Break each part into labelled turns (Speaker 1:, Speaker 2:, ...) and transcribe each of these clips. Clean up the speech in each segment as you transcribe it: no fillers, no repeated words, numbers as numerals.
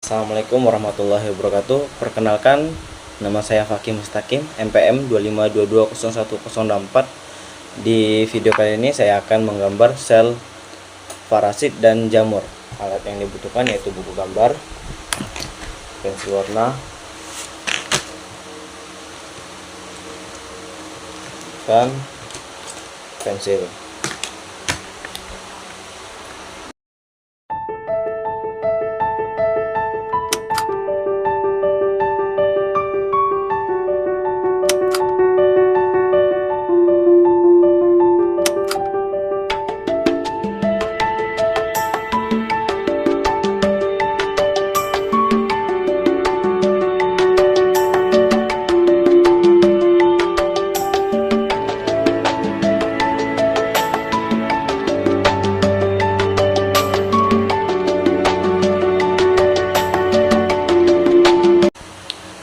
Speaker 1: Assalamualaikum warahmatullahi wabarakatuh. Perkenalkan, nama saya Fakih Mustaqim, MPM 25220104. Di video kali ini saya akan menggambar sel parasit dan jamur. Alat yang dibutuhkan yaitu buku gambar, pensil warna, dan pensil.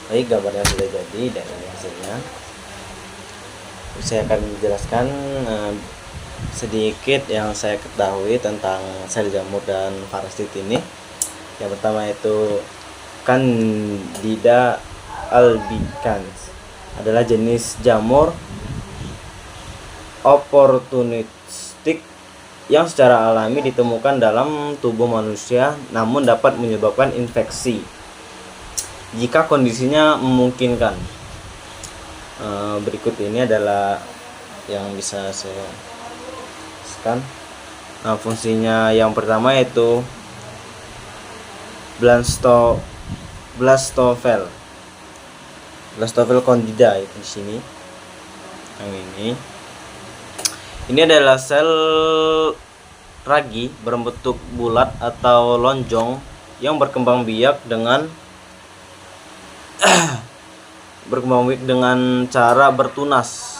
Speaker 1: Baik, gambarnya sudah jadi dan ini hasilnya. Saya akan menjelaskan sedikit yang saya ketahui tentang sel jamur dan parasit ini. Yang pertama itu Candida albicans adalah jenis jamur opportunistik yang secara alami ditemukan dalam tubuh manusia namun dapat menyebabkan infeksi jika kondisinya memungkinkan. Berikut ini adalah yang bisa saya jelaskan. Fungsinya yang pertama yaitu blastofel candida itu di sini. Yang ini adalah sel ragi berbentuk bulat atau lonjong yang berkembang biak dengan cara bertunas.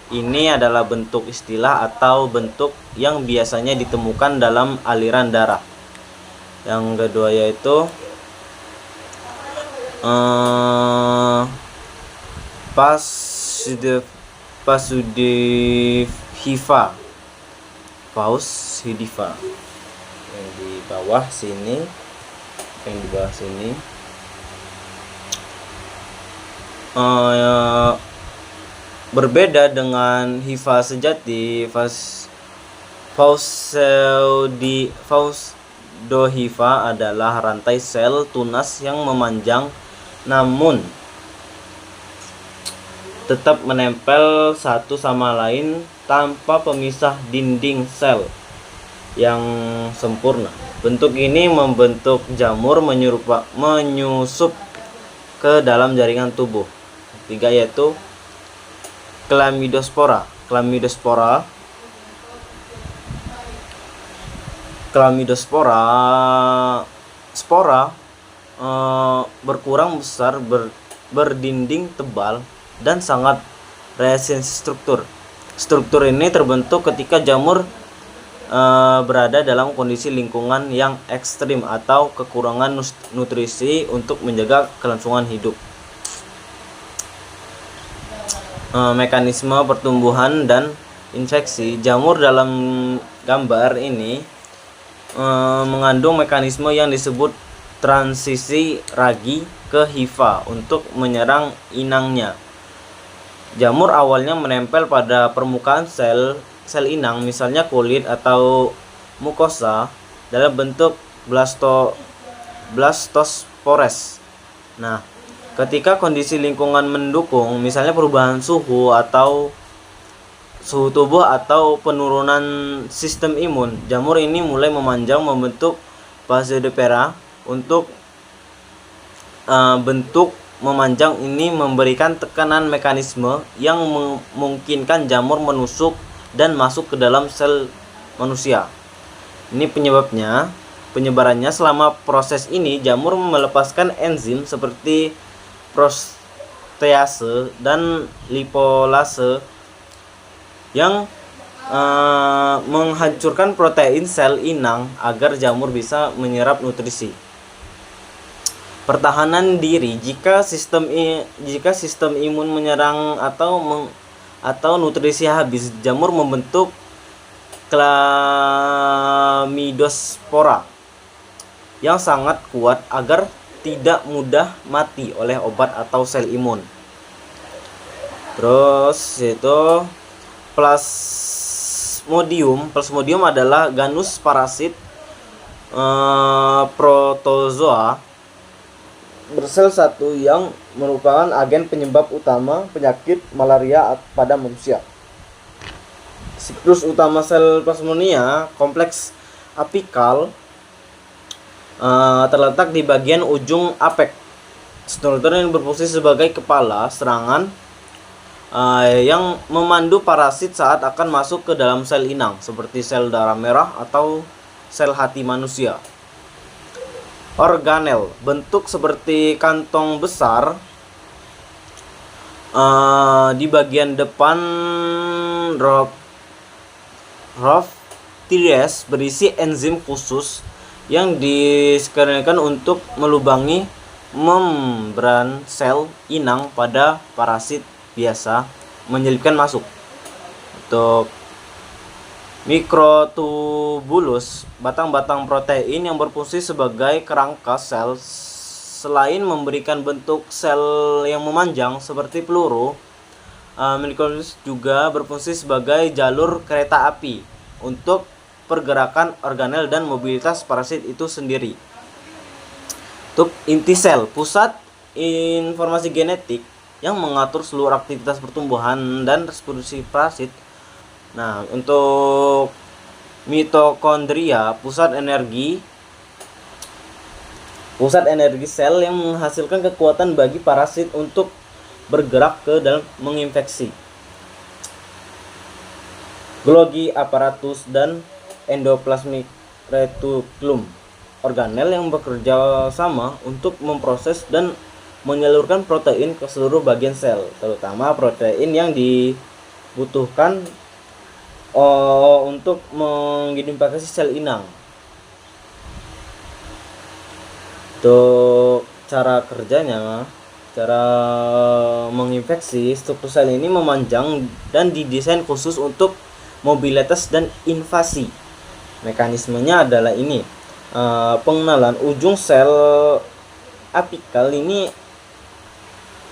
Speaker 1: Ini adalah bentuk istilah atau bentuk yang biasanya ditemukan dalam aliran darah. Yang kedua yaitu Pausidiva yang di bawah sini, berbeda dengan hifa sejati. Fausidohiva adalah rantai sel tunas yang memanjang namun tetap menempel satu sama lain tanpa pemisah dinding sel yang sempurna. Bentuk ini membentuk jamur menyusup ke dalam jaringan tubuh. Tiga yaitu Chlamydospora berkurang besar, berdinding tebal dan sangat resensi struktur. Struktur ini terbentuk ketika jamur berada dalam kondisi lingkungan yang ekstrim atau kekurangan nutrisi untuk menjaga kelangsungan hidup. Mekanisme pertumbuhan dan infeksi jamur dalam gambar ini mengandung mekanisme yang disebut transisi ragi ke hifa untuk menyerang inangnya. Jamur awalnya menempel pada permukaan sel inang, misalnya kulit atau mukosa, dalam bentuk blastospores. Nah, ketika kondisi lingkungan mendukung, misalnya perubahan suhu tubuh atau penurunan sistem imun, jamur ini mulai memanjang membentuk Basidioptera. Untuk bentuk memanjang ini memberikan tekanan mekanisme yang memungkinkan jamur menusuk dan masuk ke dalam sel manusia. Ini penyebarannya. Selama proses ini jamur melepaskan enzim seperti protease dan lipolase yang menghancurkan protein sel inang agar jamur bisa menyerap nutrisi. Pertahanan diri jika sistem imun menyerang atau nutrisi habis, jamur membentuk Chlamydospora yang sangat kuat agar tidak mudah mati oleh obat atau sel imun. Terus itu Plasmodium adalah genus parasit protozoa bersel satu yang merupakan agen penyebab utama penyakit malaria pada manusia. Siklus utama sel plasmonia kompleks apikal terletak di bagian ujung apek struktur yang berfungsi sebagai kepala serangan yang memandu parasit saat akan masuk ke dalam sel inang seperti sel darah merah atau sel hati manusia. Organel bentuk seperti kantong besar di bagian depan Rophthires berisi enzim khusus yang disekretakan untuk melubangi membran sel inang pada parasit biasa menyelipkan masuk. Untuk mikrotubulus, batang-batang protein yang berfungsi sebagai kerangka sel selain memberikan bentuk sel yang memanjang seperti peluru, mikrotubulus juga berfungsi sebagai jalur kereta api untuk pergerakan organel dan mobilitas parasit itu sendiri. Untuk inti sel, pusat informasi genetik yang mengatur seluruh aktivitas pertumbuhan dan reproduksi parasit. Nah, untuk mitokondria, pusat energi sel yang menghasilkan kekuatan bagi parasit untuk bergerak ke dalam menginfeksi. Golgi apparatus dan endoplasmic reticulum, organel yang bekerja sama untuk memproses dan menyalurkan protein ke seluruh bagian sel, terutama protein yang dibutuhkan untuk mengidentifikasi sel inang. Untuk cara kerjanya, cara menginfeksi, struktur sel ini memanjang dan didesain khusus untuk mobilitas dan invasi. Mekanismenya adalah ini, pengenalan ujung sel apikal ini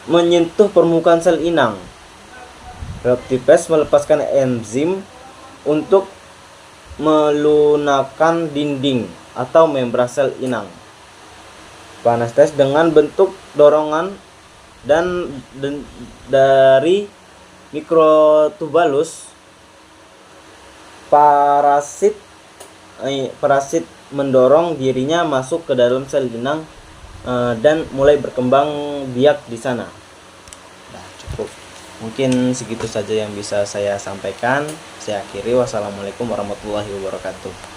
Speaker 1: menyentuh permukaan sel inang. Rophthires melepaskan enzim untuk melunakkan dinding atau membran sel inang. Panas dengan bentuk dorongan dan dari mikrotubulus parasit mendorong dirinya masuk ke dalam sel inang dan mulai berkembang biak di sana. Nah, cukup. Mungkin segitu saja yang bisa saya sampaikan. Saya akhiri. Wassalamualaikum warahmatullahi wabarakatuh.